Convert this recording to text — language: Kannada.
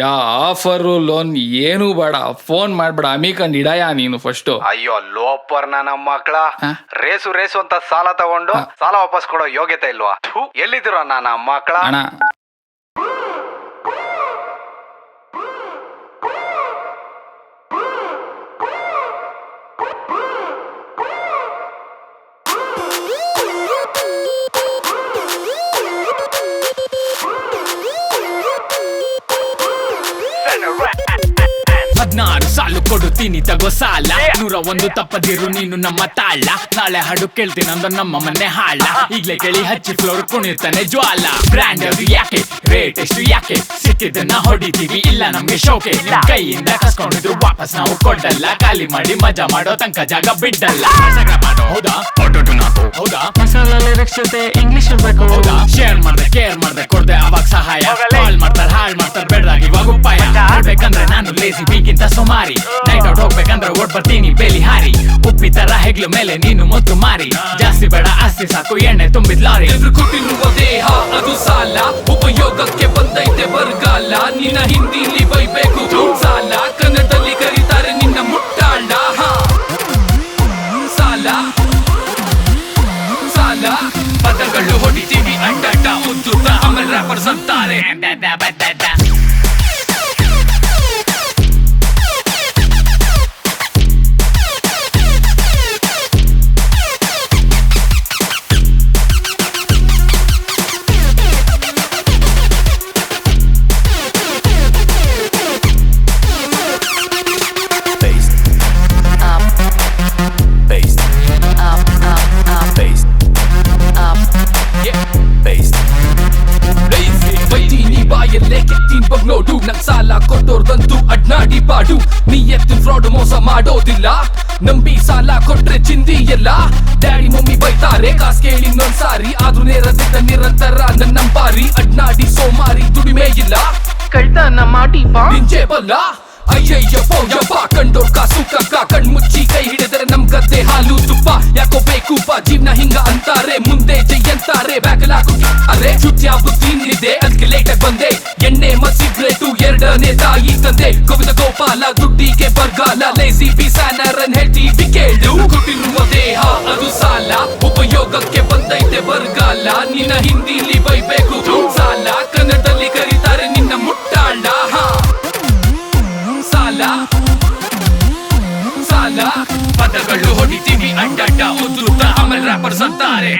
ಯಾ ಆಫರು ಲೋನ್ ಏನು ಬೇಡ, ಫೋನ್ ಮಾಡ್ಬೇಡ, ಅಮಿಕಂಡ್ ಇಡಯ ನೀನು ಫಸ್ಟ್. ಅಯ್ಯೋ ಲೋಪರ್ ನಮ್ಮ ಮಕ್ಕಳ, ರೇಸು ಅಂತ ಸಾಲ ತಗೊಂಡು ಸಾಲ ವಾಪಸ್ ಕೊಡೋ ಯೋಗ್ಯತೆ ಇಲ್ವಾ? ಎಲ್ಲಿದ್ದೀರ ನನ್ನ ಮಕ್ಕಳ? ಅಣ್ಣ ಹದಿನಾರು ಸಾಲು ಕೊಡುತ್ತೀನಿ ತಗೋ ಸಾಲ, 101 ತಪ್ಪದಿರು ನೀನು ನಮ್ಮ ತಾಳ. ನಾಳೆ ಹಾಡು ಕೇಳ್ತೀನಿ ಅಂದ ನಮ್ಮ ಮನೆ ಹಾಳ, ಈಗ್ಲೇ ಕೇಳಿ ಹಚ್ಚಿ ಫ್ಲೋರ್ ಕುಣಿತಾನೆ ಜ್ವಾಲ. ಬ್ರ್ಯಾಂಡ್ ಅದು ಯಾಕೆ, ರೇಟ್ ಎಷ್ಟು ಯಾಕೆ, ಸಿಕ್ಕಿದ್ದನ್ನ ಹೊಡಿತೀವಿ ಇಲ್ಲ ನಮ್ಗೆ ಶೋಕೆ. ಕೈಯಿಂದ ಕಸ್ಕೊಂಡಿದ್ರು ವಾಪಸ್ ನಾವು ಕೊಡಲ್ಲ, ಖಾಲಿ ಮಾಡಿ ಮಜಾ ಮಾಡೋ ತನಕ ಜಾಗ ಬಿಡಲ್ಲ. ಹೌದಾ ಹೌದಾ, ಮಸಾಲ ಲಿರಿಕ್ಸ್ ಜೊತೆ ಇಂಗ್ಲಿಷ್ ಇರ್ಬೇಕು. ಹೌದಾ, ಶೇರ್ ಮಾಡ್ದೆ ಕೇರ್ ಮಾಡ್ದೆ ಕೊಡ್ದೆ ಅವಾಗ ಸಹಾಯ. ಕಾಲ್ ಮಾಡ್ತಾರೆ ಹಾಳ್ ಮಾಡ್ತಾರೆ ಬೇಡ್ದಾಗ ಇವಾಗ ಉಪಾಯ. ಹೇಳ್ಬೇಕಂದ್ರೆ ನಾನು ಲೇಸಿ ಬೀಗಿಂತ ಸುಮಾರಿ, ನೈಟ್ ಔಟ್ ಹೋಗ್ಬೇಕಂದ್ರೆ ಓಡ್ ಬರ್ತೀನಿ ಬೇಲಿ ಹಾರಿ. ಉಪ್ಪಿ ತರ ಹೆಗ್ಲು ಮೇಲೆ ನೀನು ಮೊತ್ತು ಮಾರಿ, ಜಾಸ್ತಿ ಬೇಡ ಆಸ್ತಿ ಸಾಕು ಎಣ್ಣೆ ತುಂಬಿದ್ ಲಾರಿ. ಎದುರು ಕೊಟ್ಟಿರುವ ದೇಹ ಅದು ಸಾಲ, ಉಪಯೋಗಕ್ಕೆ ಬಂದೈತೆ ಬರಗಾಲ. ನಿನ್ನ ಹಿಂದಿಲಿ ಬೈಬೇಕು ಸಾಲ, ಕನ್ನಡದಲ್ಲಿ ಕರೀತಾರೆ ನಿನ್ನ ಮುಟ್ಟಾಳ. ಸಾಲ ಸಾಲ ಪದಗಳು ಹೊಡಿತೀವಿ ಅಡ್ಡಾಟ ಉದ್ದುತ್ತ, ಆಮೇಲೆ ರ್ಯಾಪರ್ಸ್ ಅಂತಾರೆ ನೋಡು. ನಂಗ್ ಸಾಲ ಕೊಟ್ಟೋರ್ದಂತೂ ಅಡ್ನಾಡಿ ಪಾಡು, ನೀ ಎತ್ತು ಫ್ರಾಡ್ ಮೋಸ ಮಾಡೋದಿಲ್ಲ. ನಂಬಿ ಸಾಲ ಕೊಟ್ರೆ ಚಿಂದಿ ಎಲ್ಲ, ಡ್ಯಾಡಿ ಮಮ್ಮಿ ಬೈತಾರೆ ಕಾಸ್ ಕೇಳಿ ಇನ್ನೊಂದ್ಸಾರಿ. ಆದ್ರೂ ನೇರದಿದ್ದ ನಿರಂತರ ನನ್ನ ನಂಬಾರಿ, ಅಡ್ನಾಡಿ ಸೋಮಾರಿ ದುಡಿಮೆ ಇಲ್ಲ, ಕಳ್ತನ ಮಾಡಿ ನಿಂಜೆ ಬಲ್ಲ. ಅಯ್ಯಯ್ಯಪ್ಪ ಯಪ್ಪ ಕಂಡೋರ್ ಕಾಸು ಕಗ್ಗ, ಕಣ್ ಮುಚ್ಚಿ ಕೈ ಹಿಡಿದರೆ ನಮ್ ಗದ್ದೆ ಹಾಲು ತುಪ್ಪ. ಯಾಕೋ ಬೇಕೂಪ ಜೀವನ ಹಿಂಗ ಅಂತಾರೆ, ಮುಂದೆ ಜೈ ಅಂತಾರೆ ಬ್ಯಾಕಲಾಕು. ಅರೆ ಶುದ್ಧ ಬುದ್ಧಿ ಇದೆ ಅದಕ್ಕೆ ಲೇಟಾಗಿ ಬಂದೆ, ಎಣ್ಣೆ ಮತ್ ಸಿಗ್ರೇಟು ಎರಡನೇ ತಾಯಿ ತಂದೆ. ಗೋವಿಂದ ಗೋಪಾಲ ದುಡ್ಡಿಗೆ ಬರ್ಗಾಲ, ಲೇಸಿ ಬಿಸಾನರನ್ ಹೇಳ್ತೀವಿ ಕೇಳು. ಕೊಟ್ಟಿರುವ ದೇಹ ಅದು ಸಾಲ, ಉಪಯೋಗಕ್ಕೆ ಬಂದೈತೆ ಬರಗಾಲ. ನಿನ್ನ ಹಿಂದಿಲಿ ಬೈಬೇಕು ಸಾಲ, ಕನ್ನಡದಲ್ಲಿ ಕರೀತಾರೆ ನಿನ್ನ ಮುಟ್ಟಾಳ. ಸಾಲ ಸಾಲ ಪದಗಳು ಹೊಡಿತೀವಿ ಅಡ್ಡಾಟ ಉದ್ದುತ್ತ, ಆಮೇಲೆ ರ್ಯಾಪರ್ಸ್ ಅಂತಾರೆ